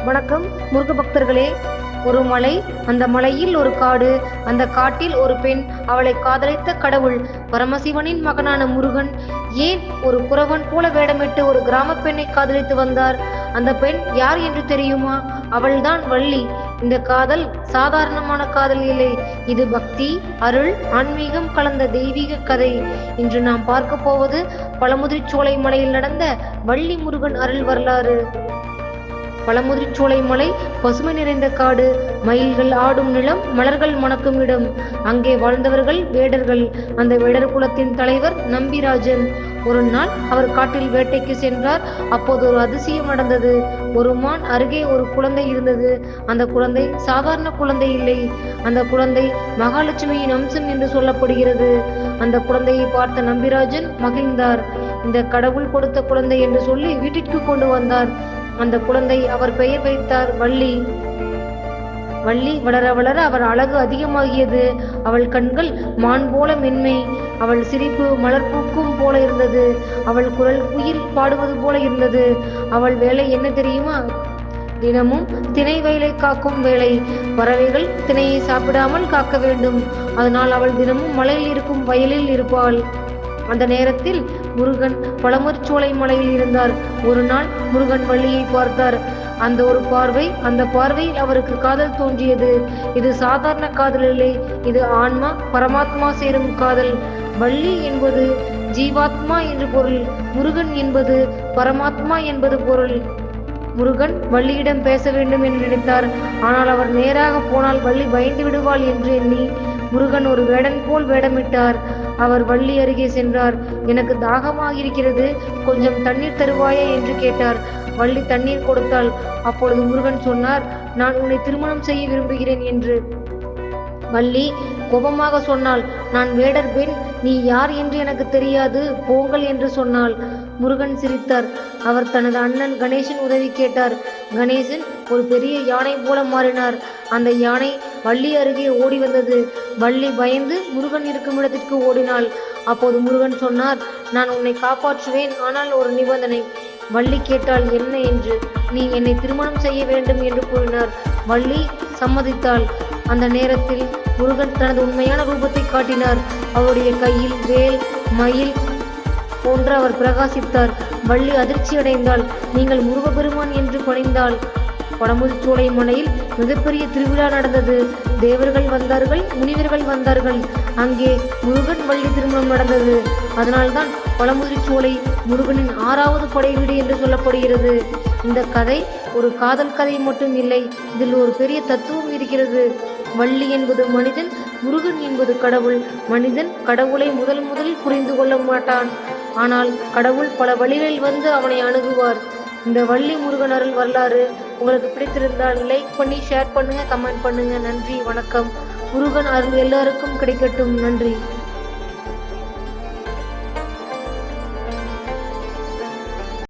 வணக்கம் முருக பக்தர்களே. ஒரு மலை, அந்த மலையில் ஒரு காடு, அந்த காட்டில் ஒரு பெண், அவளை காதலித்த கடவுள் பரமசிவனின் மகனான முருகன் ஏன் ஒரு குறவன் போல வேடமிட்டு ஒரு கிராம பெண்ணை காதலித்து வந்தார்? அந்த பெண் யார் என்று தெரியுமா? அவள்தான் வள்ளி. இந்த காதல் சாதாரணமான காதல் இல்லை, இது பக்தி, அருள், ஆன்மீகம் கலந்த தெய்வீக கதை. இன்று நாம் பார்க்க போவது பழமுதிர்ச்சோலை மலையில் நடந்த வள்ளி முருகன் அருள் வரலாறு. பழமுதிர்ச்சோலை மலை பசுமை நிறைந்த காடு, மயில்கள் ஆடும் நிலம், மலர்கள் மணக்கும் இடம். அங்கே வாழ்ந்தவர்கள் வேடர்கள். அந்த வேடர் குலத்தின் தலைவர் நம்பிராஜன். ஒரு நாள் அவர் காட்டில் வேட்டைக்கு சென்றார். அப்போது ஒரு அதிசயம் நடந்தது. ஒரு மான் அருகே ஒரு குழந்தை இருந்தது. அந்த குழந்தை சாதாரண குழந்தை இல்லை. அந்த குழந்தை மகாலட்சுமியின் அம்சம் என்று சொல்லப்படுகிறது. அந்த குழந்தையை பார்த்த நம்பிராஜன் மகிழ்ந்தார். இந்த கடவுள் கொடுத்த குழந்தை என்று சொல்லி வீட்டிற்கு கொண்டு வந்தார். அந்த குழந்தை அவர் பெயர் வைத்தார் வள்ளி. வள்ளி வளர வளர அவர் அழகு அதிகமாகியது. அவள் கண்கள் மான் போல மென்மை, அவள் சிரிப்பு மலர் பூக்கும் போல இருந்தது, அவள் குரல் குயில் பாடுவது போல இருந்தது. அவள் வேலை என்ன தெரியுமா? தினமும் திணை வயலை காக்கும் வேலை. பறவைகள் திணையை சாப்பிடாமல் காக்க வேண்டும். அதனால் அவள் தினமும் மலையில் இருக்கும் வயலில் இருப்பாள். அந்த நேரத்தில் முருகன் பழமுதிர்ச்சோலை மலையில் இருந்தார். ஒரு நாள் முருகன் வள்ளியை பார்த்தார். அந்த பார்வையில் அவருக்கு காதல் தோன்றியது. இது சாதாரண காதல் இல்லை, இது ஆன்மா பரமாத்மா சேரும் காதல். வள்ளி என்பது ஜீவாத்மா என்று பொருள், முருகன் என்பது பரமாத்மா என்பது பொருள். முருகன் வள்ளியிடம் பேச வேண்டும் என்று நினைத்தார். ஆனால் அவர் நேராக போனால் வள்ளி பயந்து விடுவாள் என்று எண்ணி முருகன் ஒரு வேடன் போல் வேடமிட்டார். அவர் வள்ளி அருகே சென்றார். எனக்கு தாகமாகிருக்கிறது, கொஞ்சம் தண்ணீர் தருவாயா என்று கேட்டார். வள்ளி தண்ணீர் கொடுத்தாள். அப்பொழுது முருகன் சொன்னார், நான் உன்னை திருமணம் செய்ய விரும்புகிறேன் என்று. வள்ளி கோபமாக சொன்னாள், நான் வேடர் பெண், நீ யார் என்று எனக்கு தெரியாது, போங்கள் என்று சொன்னாள். முருகன் சிரித்தார். அவர் தனது அண்ணன் கணேசன் உதவி கேட்டார். கணேசன் ஒரு பெரிய யானை போல மாறினார். அந்த யானை வள்ளி அருகே ஓடி வந்தது. வள்ளி பயந்து முருகன் இருக்கும் இடத்திற்கு ஓடினாள். அப்போது முருகன் சொன்னார், நான் உன்னை காப்பாற்றுவேன், ஆனால் ஒரு நிபந்தனை. வள்ளி கேட்டாள், என்ன என்று. நீ என்னை திருமணம் செய்ய வேண்டும் என்று கூறினார். வள்ளி சம்மதித்தாள். அந்த நேரத்தில் முருகன் தனது உண்மையான ரூபத்தை காட்டினார். அவருடைய கையில் வேல், மயில் போன்று அவர் பிரகாசித்தார். வள்ளி அதிர்ச்சி அடைந்தாள். நீங்கள் முருகப்பெருமான் என்று பணிந்தாள். பழமுதிர்ச்சோலை மலையில் மிகப்பெரிய திருவிழா நடந்தது. தேவர்கள் வந்தார்கள், முனிவர்கள் வந்தார்கள். அங்கே முருகன் வள்ளி திருமணம் நடந்தது. அதனால்தான் பழமுதிர்ச்சோலை முருகனின் 6வது படை வீடு என்று சொல்லப்படுகிறது. இந்த கதை ஒரு காதல் கதை மட்டும் இல்லை, இதில் ஒரு பெரிய தத்துவம் இருக்கிறது. வள்ளி என்பது மனிதன், முருகன் என்பது கடவுள். மனிதன் கடவுளை முதலில் புரிந்து கொள்ள மாட்டான். ஆனால் கடவுள் பல வழிகளில் வந்து அவனை அணுகுவார். இந்த வள்ளி முருகன் அருள் வரலாறு உங்களுக்கு பிடித்திருந்தால் லைக் பண்ணி ஷேர் பண்ணுங்க, கமெண்ட் பண்ணுங்க. நன்றி, வணக்கம். முருகன் அருள் எல்லாருக்கும் கிடைக்கட்டும். நன்றி.